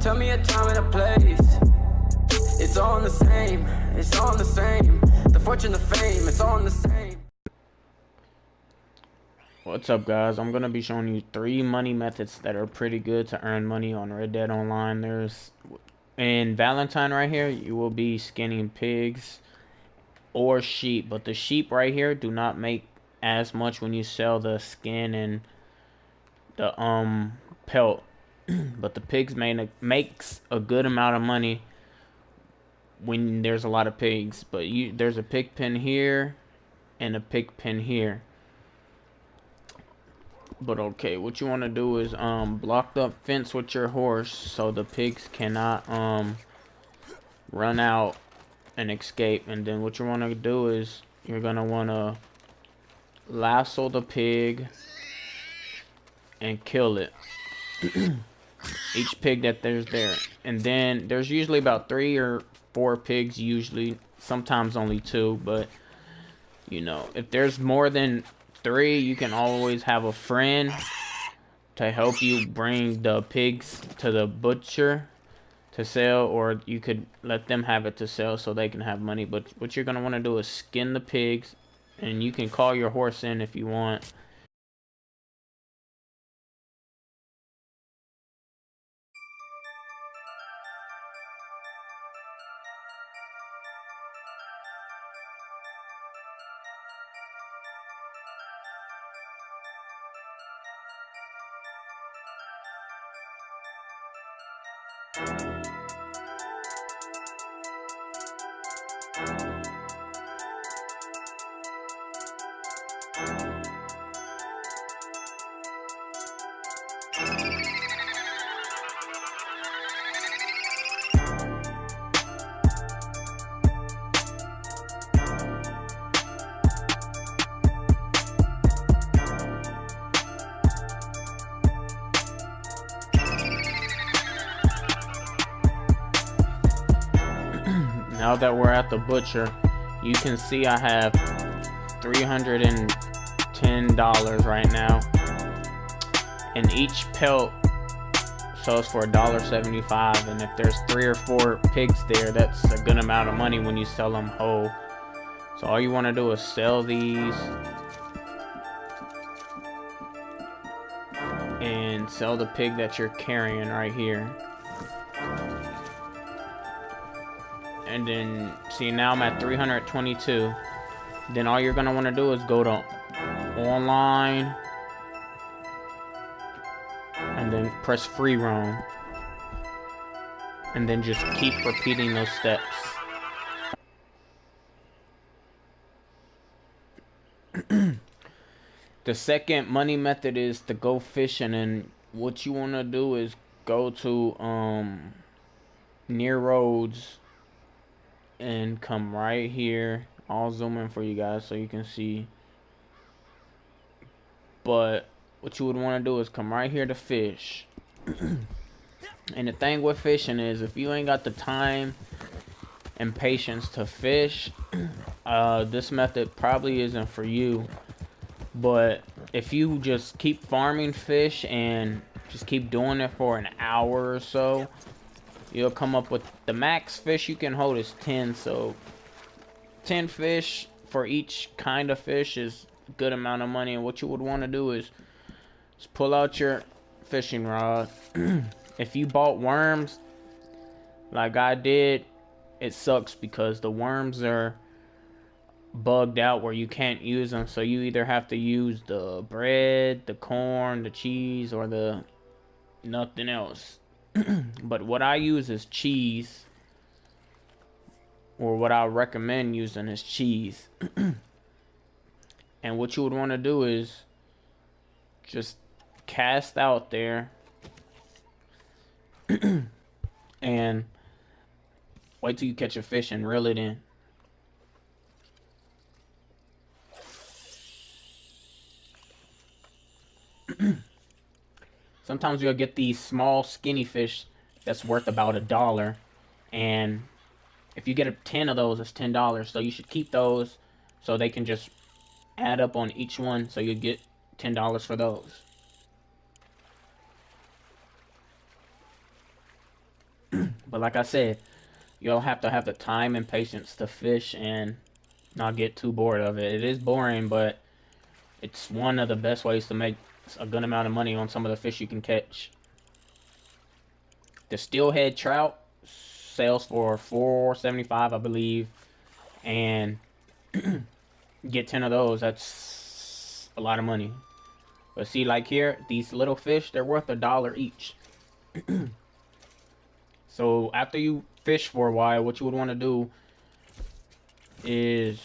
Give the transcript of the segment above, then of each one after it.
Tell me a time and a place. It's all the same. It's all the same. The fortune, the fame, it's all the same. What's up, guys? I'm gonna be showing you 3 money methods that are pretty good to earn money on Red Dead Online. There's in Valentine right here, you will be skinning pigs or sheep, but the sheep right here do not make as much when you sell the skin and the pelt. But the pigs makes a good amount of money when there's a lot of pigs. But there's a pig pen here and a pig pen here. But okay, what you want to do is block the fence with your horse so the pigs cannot run out and escape. And then what you want to do is you're gonna want to lasso the pig and kill it. Each pig that there's there. And then there's usually about 3 or 4 pigs, usually sometimes only 2, but you know, if there's more than 3, you can always have a friend to help you bring the pigs to the butcher to sell, or you could let them have it to sell so they can have money. But what you're gonna want to do is skin the pigs, and you can call your horse in if you want. Now that we're at the butcher, you can see I have $310 right now, and each pelt sells for $1.75. And if there's 3 or 4 pigs there, that's a good amount of money when you sell them whole. So all you want to do is sell these and sell the pig that you're carrying right here. And then see, now I'm at 322. Then all you're gonna want to do is go to online and then press free roam, and then just keep repeating those steps. The second money method is to go fishing, and what you want to do is go to near roads and come right here. I'll zoom in for you guys so you can see. But what you would want to do is come right here to fish. And the thing with fishing is, if you ain't got the time and patience to fish, this method probably isn't for you. But if you just keep farming fish and just keep doing it for an hour or so, you'll come up with the max fish you can hold is 10. So 10 fish for each kind of fish is a good amount of money. And what you would want to do is just pull out your fishing rod. If you bought worms like I did, it sucks because the worms are bugged out where you can't use them. So you either have to use the bread, the corn, the cheese, or the nothing else. But what I use is cheese, or what I recommend using is cheese. And what you would want to do is just cast out there and wait till you catch a fish and reel it in. Sometimes you'll get these small skinny fish that's worth about $1, and if you get 10 of those, it's $10. So you should keep those so they can just add up on each one, so you get $10 for those. But like I said, you'll have to have the time and patience to fish and not get too bored of it. It is boring, but it's one of the best ways to make a good amount of money on some of the fish you can catch. The steelhead trout sells for $4.75, I believe, and get 10 of those. That's a lot of money. But see, like here, these little fish, they're worth $1 each. So after you fish for a while, what you would want to do is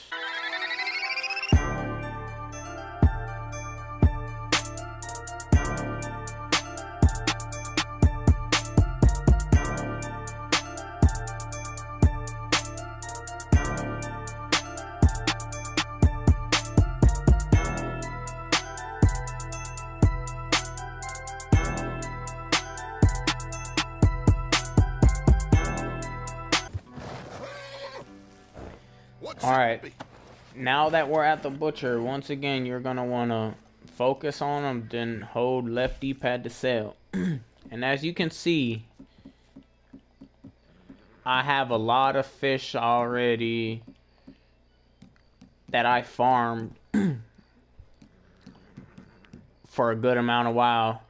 alright, now that we're at the butcher, once again, you're going to want to focus on them, then hold left D-pad to sell. And as you can see, I have a lot of fish already that I farmed for a good amount of while.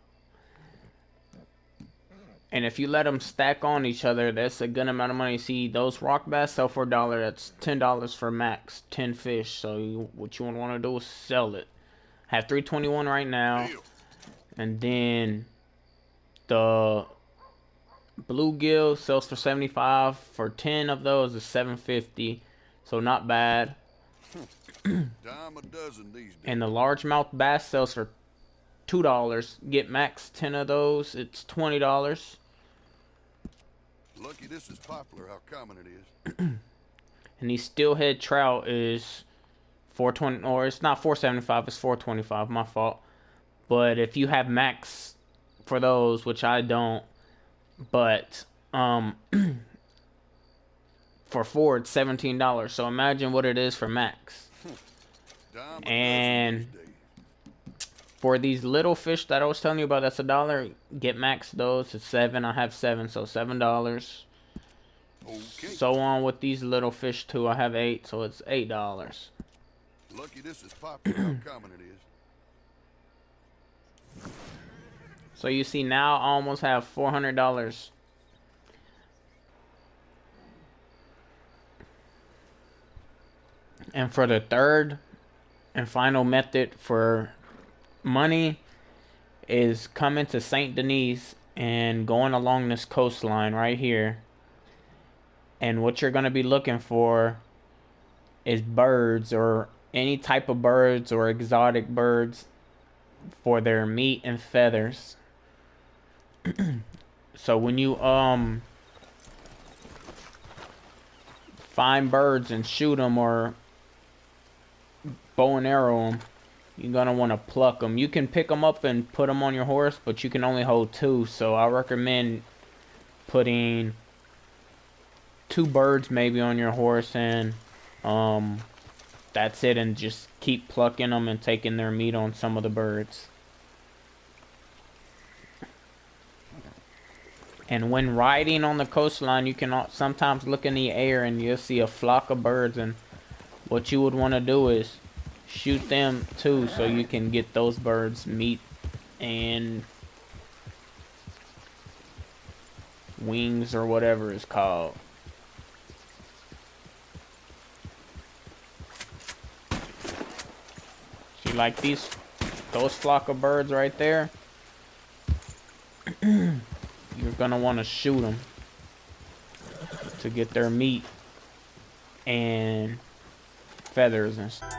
And if you let them stack on each other, that's a good amount of money. See, those rock bass sell for $1. That's $10 for max 10 fish. So what you want to do is sell it. I have 321 right now, and then the bluegill sells for 75. For 10 of those is 750. So not bad. Dime a dozen these days. And the largemouth bass sells for $2. Get max 10 of those. It's $20. Lucky this is popular, how common it is. And the steelhead trout is $4.20, or it's not $4.75, it's $4.25. My fault. But if you have max for those, which I don't, but for four it's $17. So imagine what it is for max. Dime a And dozen these days. for these little fish that I was telling you about, that's $1. Get max those. It's 7. I have 7, so $7. Okay. So on with these little fish too. I have 8, so it's $8. Lucky this is popular, how common it is. So you see now I almost have $400. And for the third and final method for money is coming to St. Denis and going along this coastline right here. And what you're going to be looking for is birds, or any type of birds or exotic birds, for their meat and feathers. So when you find birds and shoot them, or bow and arrow them, you're gonna want to pluck them. You can pick them up and put them on your horse, but you can only hold 2. So I recommend putting 2 birds maybe on your horse, and that's it, and just keep plucking them and taking their meat on some of the birds. And when riding on the coastline, you can sometimes look in the air and you'll see a flock of birds, and what you would want to do is shoot them too, so you can get those birds meat and wings, or whatever it's called. See, like those flock of birds right there, you're gonna want to shoot them to get their meat and feathers and stuff.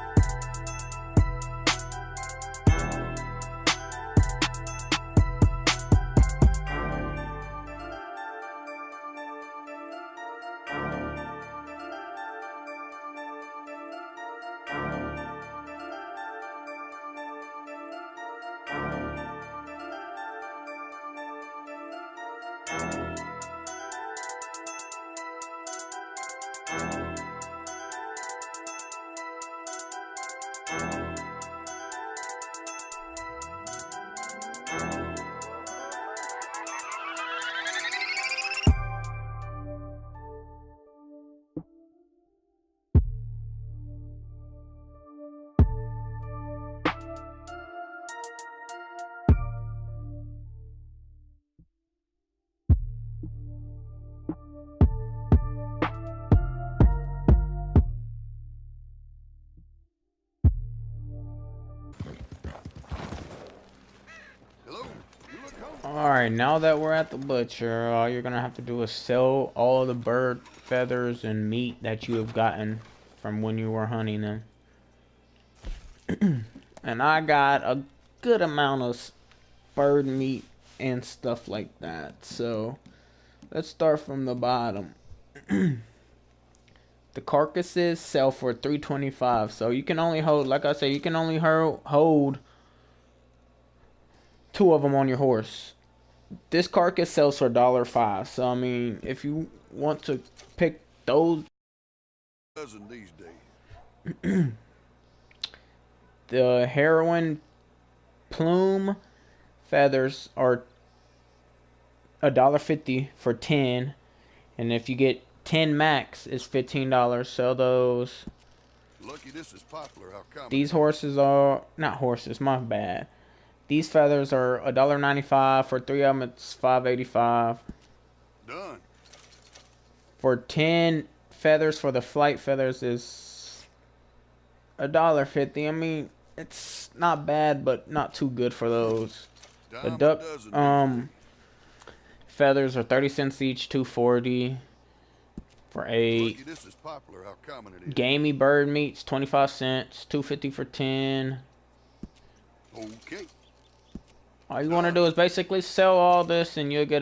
Alright, now that we're at the butcher, all you're gonna have to do is sell all the bird feathers and meat that you have gotten from when you were hunting them. And I got a good amount of bird meat and stuff like that. So let's start from the bottom. The carcasses sell for $3.25. So you can only hold, like I said, you can only hold 2 of them on your horse. This carcass sells for $1.05. So I mean, if you want to pick those, Dozen these days. the heroin plume feathers are $1.50 for 10, and if you get 10 max, it's $15. Sell those. Lucky this is popular. How common? These horses are not horses. My bad. These feathers are $1.95 for 3 of them. It's $5.85. Done. For 10 feathers, for the flight feathers is $1.50. I mean, it's not bad, but not too good for those. The Dime a duck dozen feathers are 30 cents each, $2.40 for 8. Lucky this is popular. How common it is. Gamey bird meats, 25 cents, $2.50 for 10. Okay. All you want to do is basically sell all this and you'll get